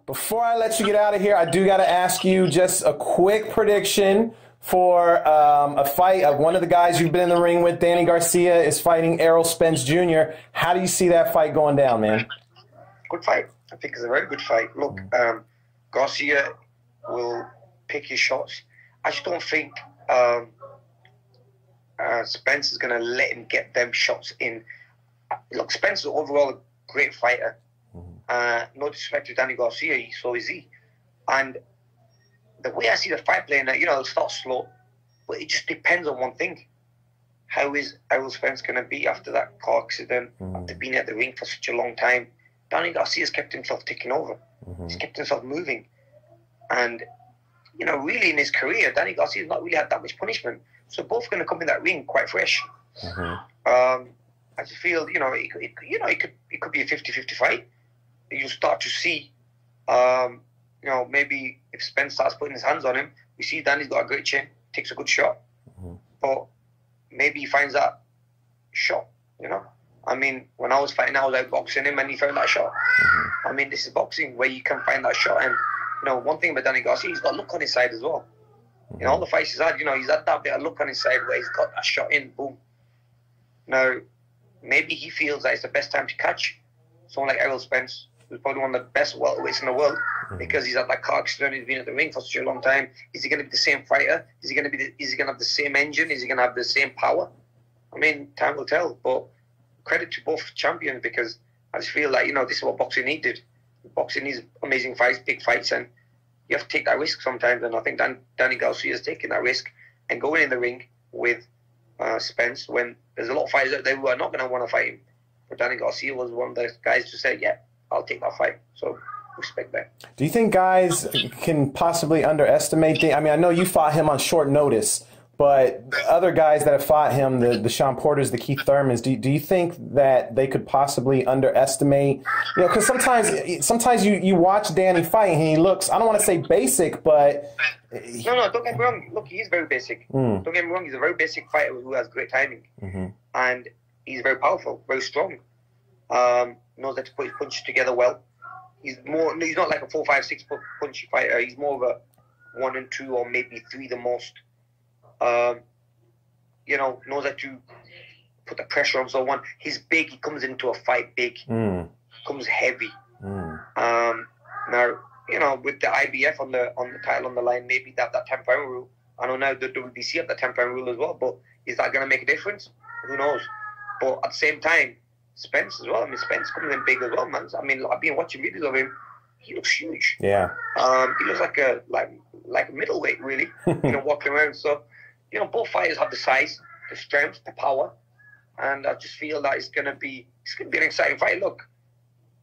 Before I let you get out of here, I do got to ask you just a quick prediction for a fight of one of the guys you've been in the ring with. Danny Garcia is fighting Errol Spence Jr. How do you see that fight going down, man? Good fight. I think it's a very good fight. Look, Garcia will pick his shots. I just don't think Spence is going to let him get them shots in. Look, Spence is overall a great fighter. No disrespect to Danny Garcia, so is he. And the way I see the fight playing, it'll start slow, but it just depends on one thing. How is Errol Spence going to be after that car accident, after being at the ring for such a long time? Danny Garcia's kept himself ticking over. He's kept himself moving. And, really in his career, Danny Garcia's not really had that much punishment. So both going to come in that ring quite fresh. I just feel, it could be a 50-50 fight. You'll start to see, maybe if Spence starts putting his hands on him, we see Danny's got a great chin, takes a good shot. But maybe he finds that shot, I mean, when I was fighting, I was outboxing him and he found that shot. I mean, this is boxing where you can find that shot. And, one thing about Danny Garcia, he's got look on his side as well. In all the fights he's had, he's had that bit of look on his side where he's got a shot in, boom. Now, maybe he feels that it's the best time to catch someone like Errol Spence, who's probably one of the best welterweights in the world, because he's had that car accident, he's been at the ring for such a long time. Is he going to be the same fighter? Is he going to have the same engine? Is he going to have the same power? I mean, time will tell. But credit to both champions, because I just feel like, this is what boxing needed. Boxing needs amazing fights, big fights, and you have to take that risk sometimes. And I think Danny Garcia is taking that risk and going in the ring with Spence when there's a lot of fighters out there who are not going to want to fight him. But Danny Garcia was one of the guys who said, yeah, I'll take that fight. So respect that. Do you think guys can possibly underestimate I mean, I know you fought him on short notice, but other guys that have fought him, the Sean Porters, the Keith Thurmans, do you think that they could possibly underestimate? Because sometimes you watch Danny fight and he looks, I don't want to say basic, but... No, don't get me wrong. Look, he is very basic. Don't get me wrong. He's a very basic fighter who has great timing. And he's very powerful, very strong. Knows how to put his punches together well. He's not like a 4, 5, 6 punchy fighter. He's more of a 1 and 2 or maybe 3 the most. Knows how to put the pressure on someone. He's big. He comes into a fight big. Comes heavy. Now, with the IBF on the title on the line, maybe they have that 10-pound rule. I know now the WBC have that 10-pound rule as well, but is that going to make a difference? Who knows? But at the same time, Spence as well. I mean, Spence comes in big as well, man. I mean, I've been watching videos of him. He looks huge. Yeah. He looks like a middleweight, really. Walking around. So, both fighters have the size, the strength, the power, and I just feel that it's gonna be an exciting fight. Look,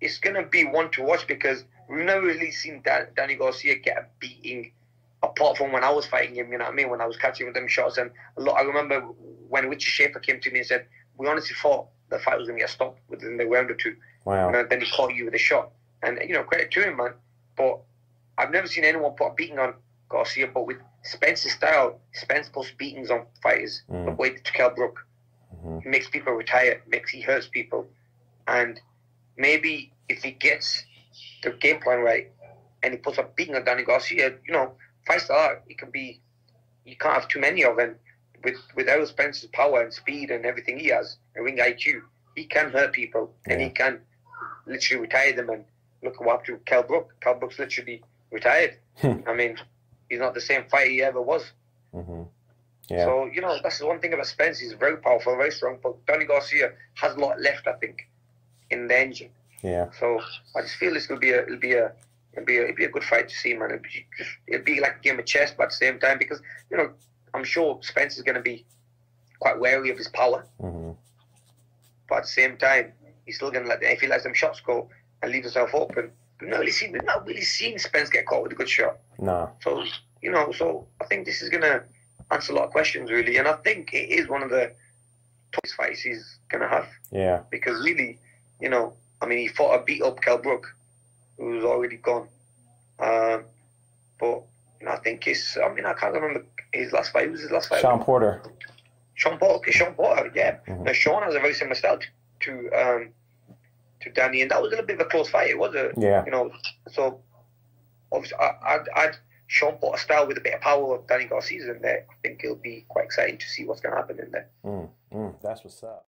it's gonna be one to watch because we've never really seen Danny Garcia get a beating, apart from when I was fighting him. You know what I mean? When I was catching with them shots, and I remember when Richie Schaefer came to me and said, "We honestly thought the fight was gonna get stopped within the round or two." Wow. And then he caught you with a shot, and credit to him, man. But I've never seen anyone put a beating on Garcia, but with Spence's style, Spence puts beatings on fighters. The way to Kell Brook, he makes people retire, he hurts people, and with if he gets the game plan right and he puts a beating on Danny Garcia, fights like that, it can be, you can't have too many of them. With Errol Spence's power and speed and everything he has, and ring IQ, he can hurt people and he can literally retire them. And look at what happened to Kell Brook. Kell Brook's literally retired. I mean, he's not the same fighter he ever was. Yeah. So, that's the one thing about Spence. He's very powerful, very strong, but Danny Garcia has a lot left, I think, in the engine. Yeah. So I just feel this will be it'll be a good fight to see, man. It'll be like a game of chess, but at the same time, because I'm sure Spence is going to be quite wary of his power, but at the same time, he's still going to if he lets them shots go and leave himself open. We've not really seen Spence get caught with a good shot. No. So so I think this is going to answer a lot of questions, really, and I think it is one of the toughest fights he's going to have. Yeah. Because really, I mean, he fought a beat up Kell Brook, who's already gone. But I think I can't remember his last fight. Who was his last fight? Sean Porter. Sean Porter, yeah. Now, Sean has a very similar style to Danny, and that was a little bit of a close fight. It was Yeah. So obviously I'd Sean Porter style with a bit of power of Danny Garcia'S in there. I think it'll be quite exciting to see what's going to happen in there. That's what's up.